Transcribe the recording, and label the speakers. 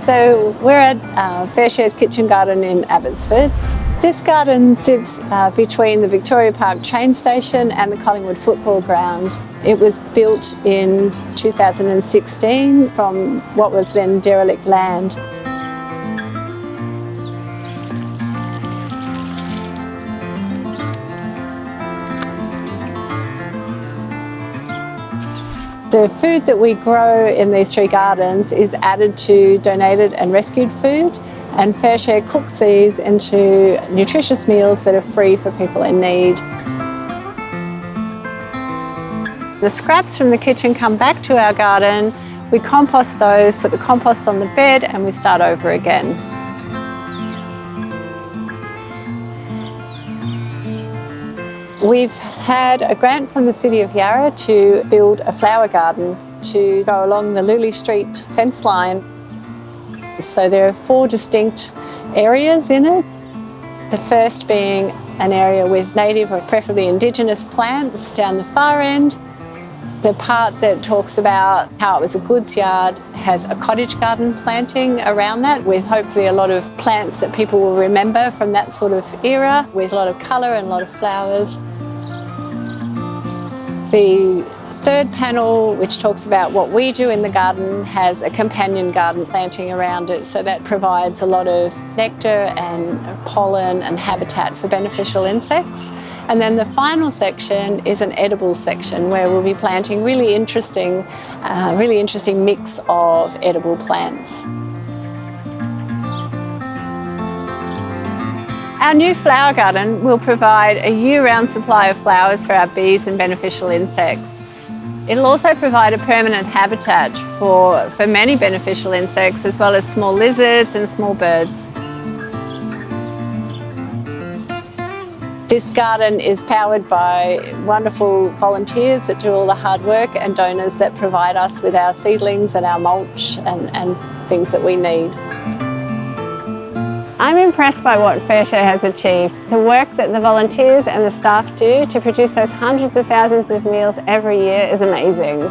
Speaker 1: So we're at FareShare's kitchen garden in Abbotsford. This garden sits between the Victoria Park train station and the Collingwood football ground. It was built in 2016 from what was then derelict land. The food that we grow in these three gardens is added to donated and rescued food, and FareShare cooks these into nutritious meals that are free for people in need. The scraps from the kitchen come back to our garden, we compost those, put the compost on the bed, and we start over again. We've had a grant from the City of Yarra to build a flower garden to go along the Luley Street fence line. So there are 4 distinct areas in it. The first being an area with native or preferably Indigenous plants down the far end. The part that talks about how it was a goods yard has a cottage garden planting around that with hopefully a lot of plants that people will remember from that sort of era with a lot of colour and a lot of flowers. The third panel, which talks about what we do in the garden, has a companion garden planting around it, so that provides a lot of nectar and pollen and habitat for beneficial insects. And then the final section is an edibles section where we'll be planting really interesting mix of edible plants. Our new flower garden will provide a year-round supply of flowers for our bees and beneficial insects. It'll also provide a permanent habitat for many beneficial insects, as well as small lizards and small birds. This garden is powered by wonderful volunteers that do all the hard work and donors that provide us with our seedlings and our mulch and things that we need. I'm impressed by what FareShare has achieved. The work that the volunteers and the staff do to produce those hundreds of thousands of meals every year is amazing.